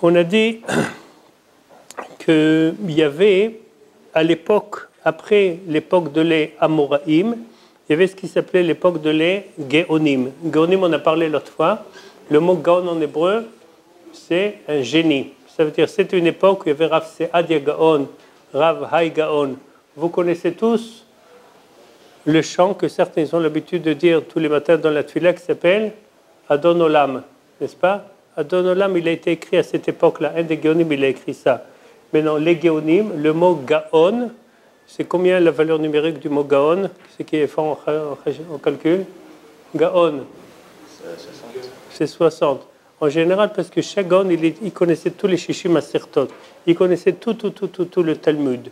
On a dit qu'il y avait, à l'époque, après l'époque de les Amoraïm, il y avait ce qui s'appelait l'époque de les Géonim. Géonim, on a parlé l'autre fois. Le mot Gaon en hébreu, c'est un génie. Ça veut dire c'était une époque où il y avait Rav Seadia Gaon, Rav Hai Gaon. Vous connaissez tous le chant que certains ont l'habitude de dire tous les matins dans la Tfila qui s'appelle Adon Olam, n'est-ce pas? Adon Olam, il a été écrit à cette époque-là. Un des Géonim, il a écrit ça. Maintenant, les Géonim, le mot Gaon, c'est combien la valeur numérique du mot Gaon? C'est qui est fort en calcul? Gaon. C'est 60. En général, parce que chaque Gaon, il connaissait tous les Shishim Asertot. Il connaissait tout le Talmud.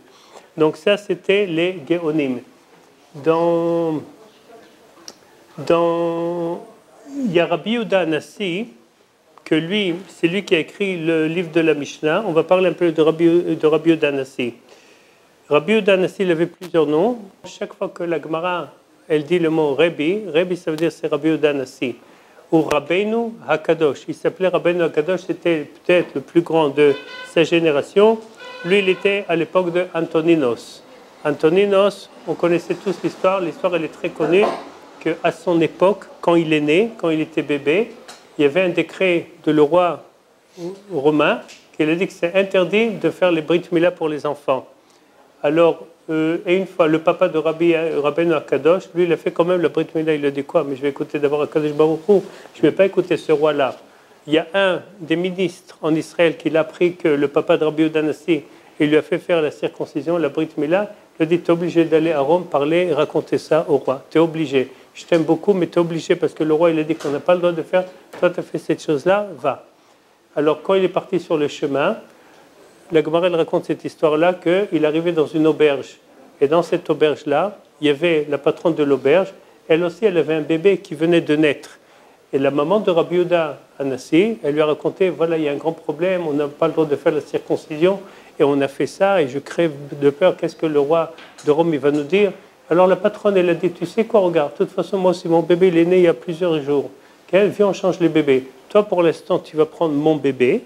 Donc ça, c'était les Géonim. Il y a Rabbi Yehuda Anassi, que lui, c'est lui qui a écrit le livre de la Mishnah. On va parler un peu de Rabbi Yehuda Anassi. Rabbi Yehuda Anassi, il avait plusieurs noms. Chaque fois que la Gemara, elle dit le mot Rabbi, ça veut dire c'est Rabbi Yehuda Anassi. Ou Rabbeinu HaKadosh. Il s'appelait Rabbeinu HaKadosh, c'était peut-être le plus grand de sa génération. Lui, il était à l'époque de Antoninos. Antoninos, on connaissait tous l'histoire. L'histoire, elle est très connue, qu'à son époque, quand il est né, quand il était bébé, il y avait un décret de le roi romain qui a dit que c'est interdit de faire les Brit Mila pour les enfants. Alors, et une fois, le papa de Rabbeinu HaKadosh, lui, il a fait quand même la Brit Mila. Il a dit quoi? Mais je vais écouter d'abord HaKadosh Baruch Hu. Je ne vais pas écouter ce roi-là. Il y a un des ministres en Israël qui l'a appris que le papa de Rabbi Yehuda Anassi, il lui a fait faire la circoncision, la Brit Mila. Il a dit, tu es obligé d'aller à Rome parler et raconter ça au roi. Tu es obligé. Je t'aime beaucoup, mais tu es obligé parce que le roi, il a dit qu'on n'a pas le droit de faire. Toi, tu as fait cette chose-là, va. Alors, quand il est parti sur le chemin, la Gemara, elle raconte cette histoire-là, qu'il arrivait dans une auberge. Et dans cette auberge-là, il y avait la patronne de l'auberge. Elle aussi, elle avait un bébé qui venait de naître. Et la maman de Rabbi Yehuda Anassi, elle lui a raconté, voilà, il y a un grand problème, on n'a pas le droit de faire la circoncision. Et on a fait ça, et je crève de peur, qu'est-ce que le roi de Rome il va nous dire? Alors la patronne, elle a dit, tu sais quoi, regarde, de toute façon, moi aussi, mon bébé, il est né il y a plusieurs jours. Okay? Viens, on change les bébés. Toi, pour l'instant, tu vas prendre mon bébé,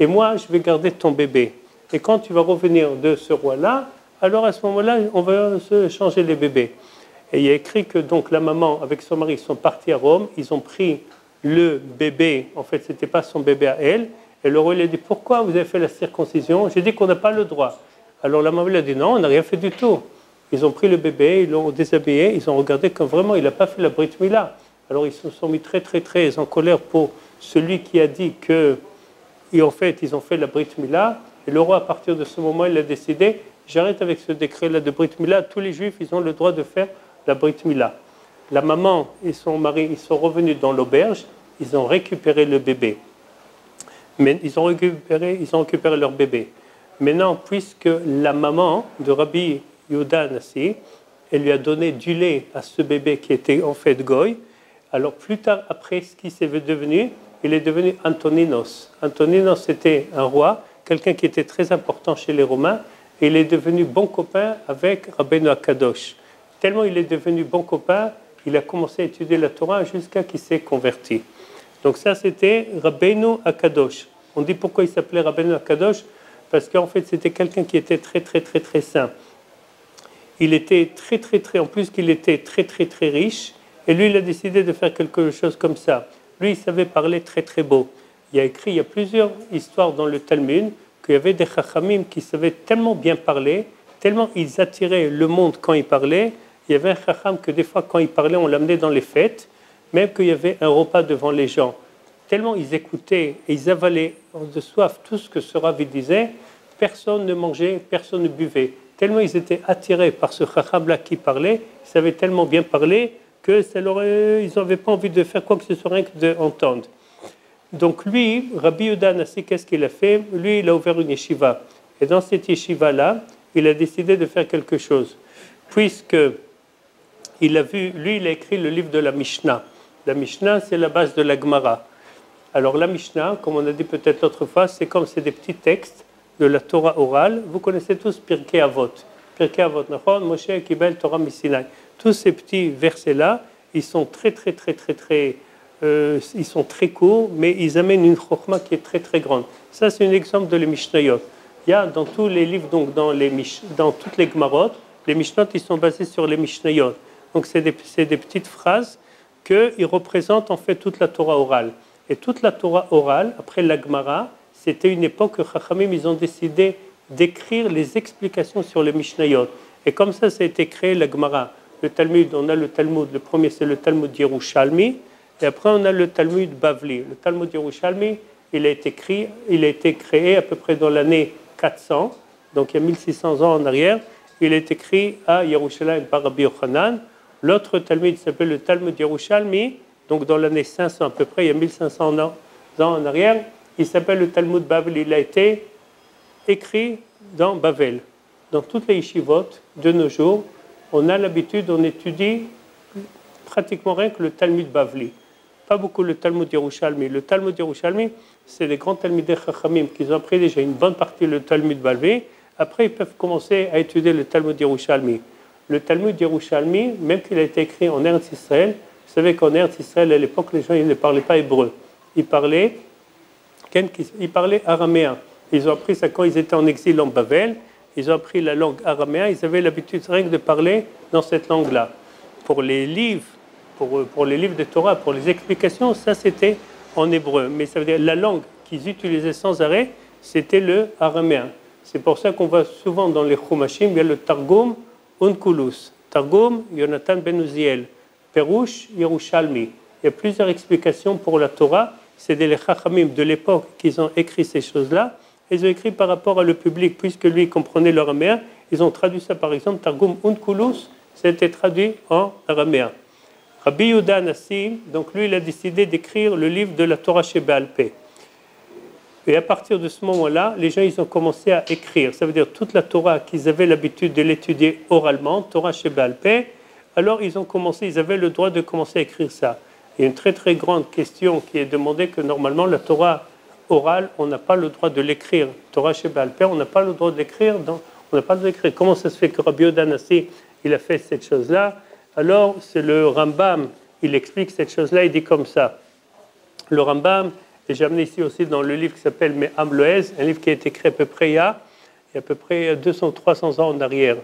et moi, je vais garder ton bébé. Et quand tu vas revenir de ce roi-là, alors à ce moment-là, on va se changer les bébés. Et il y a écrit que donc la maman, avec son mari, ils sont partis à Rome, ils ont pris le bébé, en fait, ce n'était pas son bébé à elle, et le roi lui a dit, pourquoi vous avez fait la circoncision? J'ai dit qu'on n'a pas le droit. Alors la maman lui a dit, non, on n'a rien fait du tout. Ils ont pris le bébé, ils l'ont déshabillé, ils ont regardé comme vraiment il n'a pas fait la Brit Mila. Alors ils se sont mis très en colère pour celui qui a dit que, et en fait, ils ont fait la Brit Mila. Et le roi, à partir de ce moment, il a décidé, j'arrête avec ce décret-là de Brit Mila, tous les juifs, ils ont le droit de faire la Brit Mila. La maman et son mari, ils sont revenus dans l'auberge, ils ont récupéré le bébé. Mais ils ont récupéré leur bébé. Maintenant, puisque la maman de Rabbi Yehuda Anassi, elle lui a donné du lait à ce bébé qui était en fait Goy, alors plus tard, après, ce qui s'est devenu, il est devenu Antoninos. Antoninos, c'était un roi, quelqu'un qui était très important chez les Romains, et il est devenu bon copain avec Rabbeinu HaKadosh. Tellement il est devenu bon copain, il a commencé à étudier la Torah jusqu'à qu'il s'est converti. Donc ça, c'était Rabbeinu HaKadosh. On dit pourquoi il s'appelait Rabbeinu HaKadosh, parce qu'en fait, c'était quelqu'un qui était très saint. Il était très, en plus qu'il était très riche, et lui, il a décidé de faire quelque chose comme ça. Lui, il savait parler très beau. Il y a plusieurs histoires dans le Talmud, qu'il y avait des chachamim qui savaient tellement bien parler, tellement ils attiraient le monde quand ils parlaient. Il y avait un chacham que des fois, quand il parlait, on l'amenait dans les fêtes, même qu'il y avait un repas devant les gens. Tellement ils écoutaient et ils avalaient de soif tout ce que ce rav disait, personne ne mangeait, personne ne buvait. Tellement ils étaient attirés par ce chacham-là qui parlait, ils savaient tellement bien parler que ils n'avaient pas envie de faire quoi que ce soit, rien que d'entendre. Donc lui, Rabbi Yehuda Anassi, qu'est-ce qu'il a fait? Lui, il a ouvert une yeshiva. Et dans cette yeshiva-là, il a décidé de faire quelque chose. Puisque il a écrit le livre de la Mishnah. La Mishnah, c'est la base de la Gemara. Alors la Mishnah, comme on a dit peut-être l'autre fois, c'est des petits textes de la Torah orale. Vous connaissez tous Pirkei Avot. Pirkei Avot, Nachon, Moshe Kibel Torah Misinai. Tous ces petits versets-là, ils sont très ils sont très courts, mais ils amènent une chokhma qui est très très grande. Ça, c'est un exemple de les Mishnayot. Il y a dans tous les livres, donc dans toutes les Gemarot, les Mishnot, ils sont basés sur les Mishnayot. Donc, c'est des petites phrases qui représentent en fait toute la Torah orale. Et toute la Torah orale, après la Gemara, c'était une époque que Chachamim, ils ont décidé d'écrire les explications sur les Mishnayot. Et comme ça a été créé la Gemara. Le Talmud, on a le Talmud, le premier c'est le Talmud Yerushalmi, et après on a le Talmud Bavli. Le Talmud Yerushalmi, il a été créé à peu près dans l'année 400, donc il y a 1600 ans en arrière. Il a été écrit à Yerushalayim par Rabbi Yochanan. L'autre Talmud s'appelle le Talmud Yerushalmi, donc dans l'année 500 à peu près, il y a 1500 ans en arrière. Il s'appelle le Talmud Bavli. Il a été écrit dans Bavel. Dans toutes les yeshivot de nos jours, on a l'habitude, on étudie pratiquement rien que le Talmud Bavli. Pas beaucoup le Talmud Yerushalmi. Le Talmud Yerushalmi, c'est les grands Talmidei Chachamim qui ont appris déjà une bonne partie le Talmud Bavli. Après, ils peuvent commencer à étudier le Talmud Yerushalmi. Le Talmud Yerushalmi, même qu'il a été écrit en Eretz Israël, vous savez qu'en Eretz Israël, à l'époque, les gens ils ne parlaient pas hébreu. Ils parlaient araméen. Ils ont appris ça quand ils étaient en exil en Bavel. Ils ont appris la langue araméen. Ils avaient l'habitude rien que de parler dans cette langue-là. Pour les livres, pour les livres de Torah, pour les explications, ça c'était en hébreu. Mais ça veut dire la langue qu'ils utilisaient sans arrêt, c'était le araméen. C'est pour ça qu'on voit souvent dans les Chumashim, il y a le Targum Onkulus, Targum Yonatan ben Uziel, Perush Yerushalmi. Il y a plusieurs explications pour la Torah. C'est des Chachamim de l'époque qui ont écrit ces choses-là. Ils ont écrit par rapport à le public, puisque lui comprenait l'araméen. Ils ont traduit ça, par exemple, Targum Onkulus, ça a été traduit en araméen. Rabbi Yehuda Hanassi, donc lui, il a décidé d'écrire le livre de la Torah chez Baal Peh. Et à partir de ce moment-là, les gens ils ont commencé à écrire. Ça veut dire toute la Torah qu'ils avaient l'habitude de l'étudier oralement, Torah chez Baal Peh, alors ils avaient le droit de commencer à écrire ça. Il y a une très très grande question qui est demandée que normalement la Torah orale, on n'a pas le droit de l'écrire. Torah chez Baal Peh, on n'a pas le droit de l'écrire. On n'a pas le droit d'écrire. Comment ça se fait que Rabbi Yehuda Hanassi, il a fait cette chose-là? Alors c'est le Rambam, il explique cette chose-là, il dit comme ça. Le Rambam, et j'ai amené ici aussi dans le livre qui s'appelle Me'am Loez, un livre qui a été écrit à peu près il y a à peu près 200-300 ans en arrière.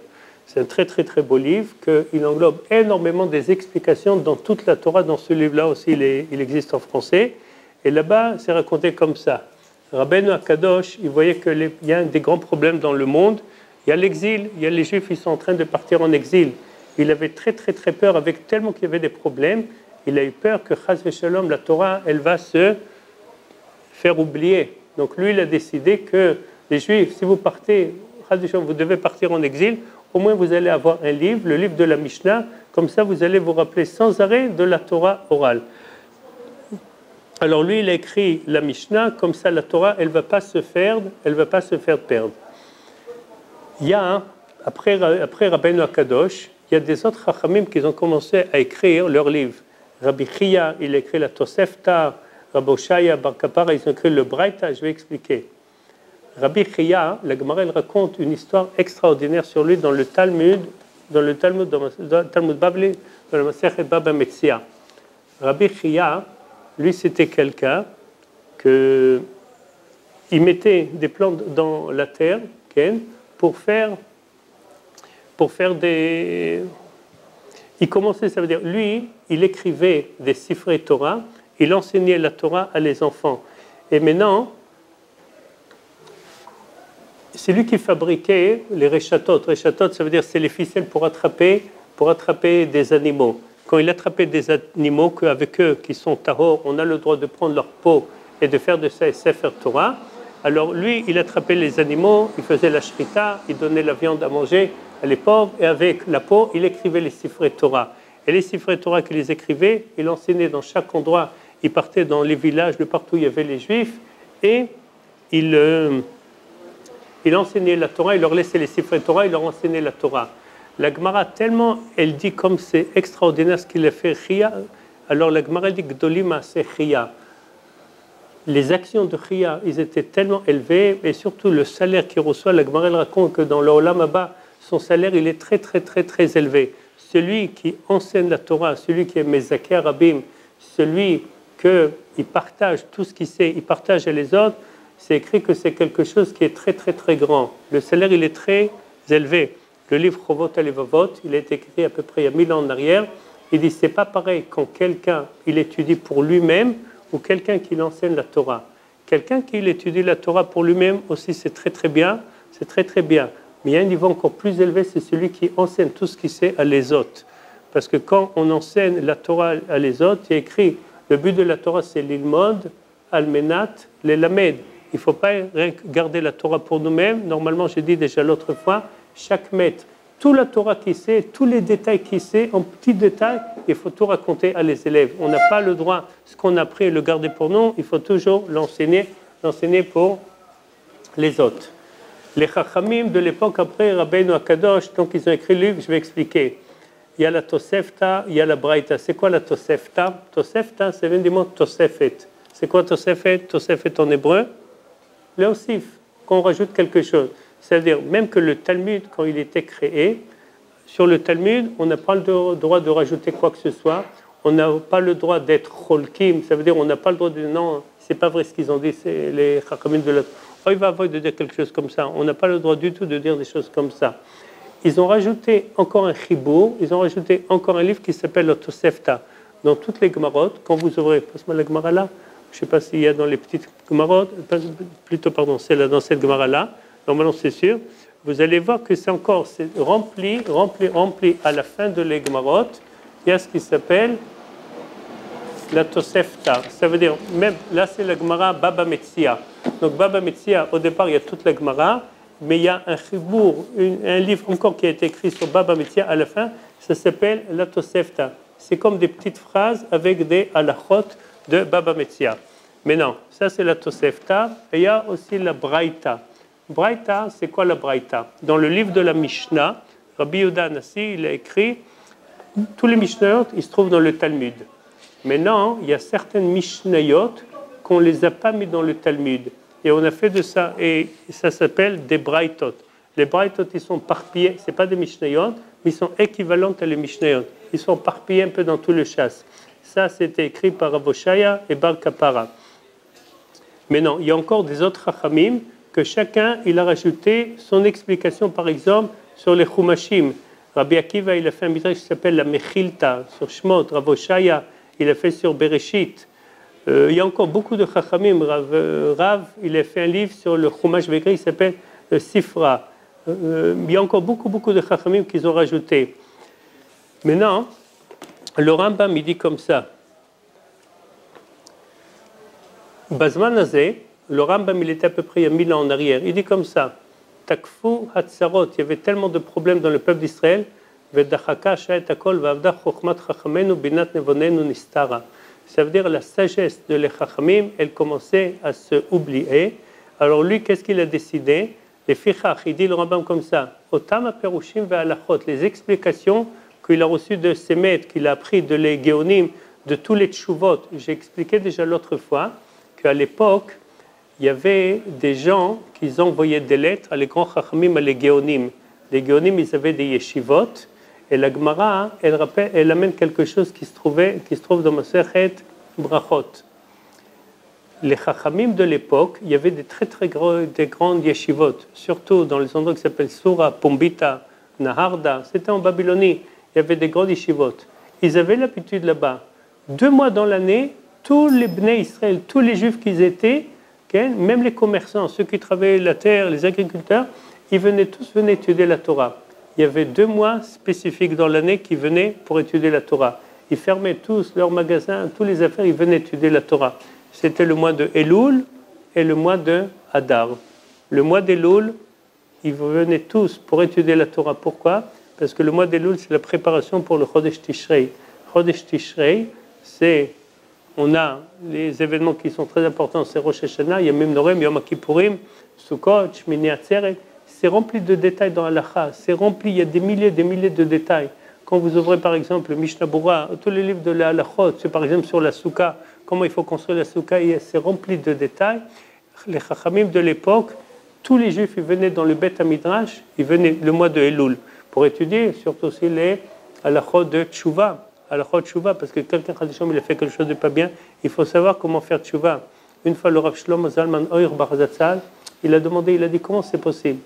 C'est un très très très beau livre, qu'il englobe énormément des explications dans toute la Torah. Dans ce livre-là aussi, il existe en français. Et là-bas, c'est raconté comme ça. Rabbeinu Akadosh, il voyait qu'il y a des grands problèmes dans le monde. Il y a l'exil, il y a les Juifs, ils sont en train de partir en exil. Il avait très très très peur, avec tellement qu'il y avait des problèmes, il a eu peur que Chas v'Shalom, la Torah, elle va se faire oublier. Donc lui, il a décidé que les Juifs, si vous partez, vous devez partir en exil, au moins vous allez avoir un livre, le livre de la Mishnah, comme ça vous allez vous rappeler sans arrêt de la Torah orale. Alors lui, il a écrit la Mishnah, comme ça la Torah, elle ne va pas se faire perdre. Il y a, après Rabbeinu Akadosh, il y a des autres Chachamim qui ont commencé à écrire leurs livres. Rabbi Chia, il a écrit la Tosefta, Rabbi Oshaya, Bar Kapara, ils ont écrit le Braïta, je vais expliquer. Rabbi Chia, la Gemara, elle raconte une histoire extraordinaire sur lui dans le Talmud Bavli, dans le Masechet Baba Metzia. Rabbi Chia, lui, c'était quelqu'un il mettait des plantes dans la terre pour faire des... Il commençait, ça veut dire, lui, il écrivait des sifrei Torah, il enseignait la Torah à les enfants. Et maintenant, c'est lui qui fabriquait les rechatot. Rechatot, ça veut dire, c'est les ficelles pour attraper des animaux. Quand il attrapait des animaux, qu'avec eux, qui sont tahor, on a le droit de prendre leur peau et de faire de ça Sefer Torah. Alors lui, il attrapait les animaux, il faisait la shrita, il donnait la viande à manger à les pauvres, et avec la peau, il écrivait les sifrei Torah. Et les sifrei Torah qu'il les écrivait, il enseignait dans chaque endroit, il partait dans les villages, partout où il y avait les Juifs, et il enseignait la Torah, il leur laissait les sifrei Torah, il leur enseignait la Torah. La Gemara, tellement, elle dit comme c'est extraordinaire ce qu'il a fait, Chia, alors la Gemara dit Gdolima, c'est Chia. Les actions de Chia, ils étaient tellement élevés, et surtout le salaire qu'il reçoit, la Gemara raconte que dans le Olam Haba, son salaire, il est très, très, très, très élevé. Celui qui enseigne la Torah, celui qui est Mezaké Rabim, celui qu'il partage tout ce qu'il sait, il partage à les autres, c'est écrit que c'est quelque chose qui est très très très grand. Le salaire, il est très élevé. Le livre Chovot HaLevavot, il a été écrit à peu près il y a 1000 ans en arrière. Il dit c'est pas pareil quand quelqu'un il étudie pour lui-même ou quelqu'un qui enseigne la Torah. Quelqu'un qui étudie la Torah pour lui-même aussi, c'est très très bien, c'est très très bien. Mais il y a un niveau encore plus élevé, c'est celui qui enseigne tout ce qu'il sait à les autres. Parce que quand on enseigne la Torah à les autres, il y a écrit, le but de la Torah c'est l'ilmod, almenat, l'elamed. Il ne faut pas garder la Torah pour nous-mêmes. Normalement, j'ai dit déjà l'autre fois, chaque maître, toute la Torah qu'il sait, tous les détails qu'il sait, en petits détails, il faut tout raconter à les élèves. On n'a pas le droit, ce qu'on a appris, le garder pour nous, il faut toujours l'enseigner pour les autres. Les Chachamim de l'époque après Rabbeinu Akadosh, donc ils ont écrit le livre, je vais expliquer. Il y a la Tosefta, il y a la Braïta. C'est quoi la Tosefta? Tosefta, ça vient du mot Tosefet. C'est quoi Tosefet? Tosefet en hébreu? Le Osif, quand on rajoute quelque chose. C'est-à-dire, même que le Talmud, quand il était créé, sur le Talmud, on n'a pas le droit de rajouter quoi que ce soit. On n'a pas le droit d'être cholkim. Ça veut dire, on n'a pas le droit de dire non, c'est pas vrai ce qu'ils ont dit, c'est les chachamim de la. Oh, il va avoir de dire quelque chose comme ça. On n'a pas le droit du tout de dire des choses comme ça. Ils ont rajouté encore un chibour, ils ont rajouté encore un livre qui s'appelle le Tosefta. Dans toutes les Gemarot, quand vous ouvrez, passe-moi la Gemara là, je ne sais pas s'il y a dans les petites Gemarot, plutôt, pardon, c'est là dans cette Gemara là. Normalement, c'est sûr. Vous allez voir que c'est encore rempli à la fin de les Gemarot. Il y a ce qui s'appelle la Tosefta. Ça veut dire, même là, c'est la Gemara Baba Metzia. Donc, Baba Metzia, au départ, il y a toute la Gemara, mais il y a un chibour, un livre encore qui a été écrit sur Baba Metzia à la fin. Ça s'appelle la Tosefta. C'est comme des petites phrases avec des halachot de Baba Metzia. Mais non, ça, c'est la Tosefta. Et il y a aussi la Braïta. Braïta, c'est quoi la Braïta? Dans le livre de la Mishnah, Rabbi Yehuda Hanassi, il a écrit, tous les Mishnayot, ils se trouvent dans le Talmud. Maintenant, il y a certaines Mishnayot qu'on ne les a pas mis dans le Talmud. Et on a fait de ça, et ça s'appelle des Braïtot. Les Braïtot, ils sont parpillés, ce n'est pas des Mishnayot, mais ils sont équivalents à les Mishnayot. Ils sont parpillés un peu dans tout le chasse. Ça, c'était écrit par Rav Oshaya et Bar Kapara. Mais non, il y a encore des autres Chachamim, que chacun, il a rajouté son explication, par exemple, sur les Chumashim. Rabbi Akiva, il a fait un midrash qui s'appelle la Mechilta, sur Shmot. Rav Oshaya, il a fait sur Bereshit. Il y a encore beaucoup de Chachamim. Rav, il a fait un livre sur le Chumash Begri, qui s'appelle Sifra. Il y a encore beaucoup de Chachamim qu'ils ont rajouté. Maintenant, le Rambam, il dit comme ça. Bazman Azeh, le Rambam, il était à peu près il y a 1000 ans en arrière. Il dit comme ça, Takfu Hatzarot, il y avait tellement de problèmes dans le peuple d'Israël, Vedachaka Sha'et Akol Vavda Chokhmat Chachamenu Binat Nevonenu Nistara. Ça veut dire la sagesse de les Chachamim, elle commençait à se oublier. Alors lui, qu'est-ce qu'il a décidé? Les Fichach, il dit le Rambam comme ça, Otam Perushim Ve'alachot, les explications qu'il a reçues de ses maîtres, qu'il a appris de les Géonim, de tous les Tchouvot. J'ai expliqué déjà l'autre fois qu'à l'époque, il y avait des gens qui envoyaient des lettres à les grands chachamim, à les géonim. Les géonim, ils avaient des yeshivot, et la Gemara, elle amène quelque chose qui se trouve dans Masechet Brachot. Les chachamim de l'époque, il y avait des grandes yeshivot, surtout dans les endroits qui s'appellent Sura, Pombita, Naharda, c'était en Babylonie, il y avait des grandes yeshivot. Ils avaient l'habitude là-bas, 2 mois dans l'année, tous les Bnei Israël, tous les juifs qu'ils étaient, même les commerçants, ceux qui travaillaient la terre, les agriculteurs, ils venaient étudier la Torah. Il y avait 2 mois spécifiques dans l'année qui venaient pour étudier la Torah. Ils fermaient tous leurs magasins, toutes les affaires, ils venaient étudier la Torah. C'était le mois de Elul et le mois de Hadar. Le mois d'Elul, ils venaient tous pour étudier la Torah. Pourquoi? Parce que le mois d'Elul, c'est la préparation pour le Chodesh Tishrei. Chodesh Tishrei, on a les événements qui sont très importants, c'est Rosh Hashanah, Yamim Norem, Yom Kippourim, Sukkot, Shmini Atzeret. C'est rempli de détails dans Halacha, c'est rempli, il y a des milliers de détails. Quand vous ouvrez par exemple le Mishnah Berurah, tous les livres de la Halachot, c'est par exemple sur la Souka, comment il faut construire la Souka, c'est rempli de détails. Les Chachamim de l'époque, tous les Juifs, ils venaient dans le Beth Hamidrash, ils venaient le mois de Elul pour étudier, surtout aussi les Halachot de Tchouva. à la Chod Tshuva, parce que quelqu'un il a fait quelque chose de pas bien, il faut savoir comment faire Tshuva. Une fois, le Rav Shlomo Zalman Oyer Bar Zatzal, il a demandé, il a dit comment c'est possible.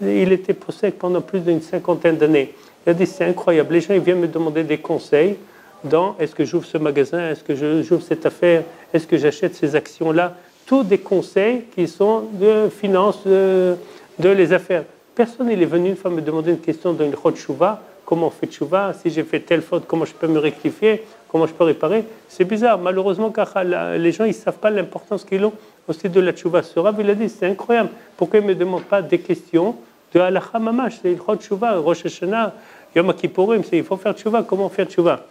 Il était possèque pendant plus d'une cinquantaine d'années. Il a dit c'est incroyable, les gens ils viennent me demander des conseils dans est-ce que j'ouvre ce magasin, est-ce que j'ouvre cette affaire, est-ce que j'achète ces actions-là, tous des conseils qui sont de finance, de les affaires. Personne n'est venu une fois me demander une question dans une Chod Tshuva, comment on fait Tshuva, si j'ai fait telle faute, comment je peux me rectifier, comment je peux réparer. C'est bizarre, malheureusement, car les gens ils ne savent pas l'importance qu'ils ont aussi de la Tshuva. Ce Rav, il a dit, c'est incroyable, pourquoi il ne me demande pas des questions de Halacha Mamash, c'est une Chod Tshuva, Rosh Hashanah, Yom Kippourim, il faut faire Tshuva, comment faire Tshuva.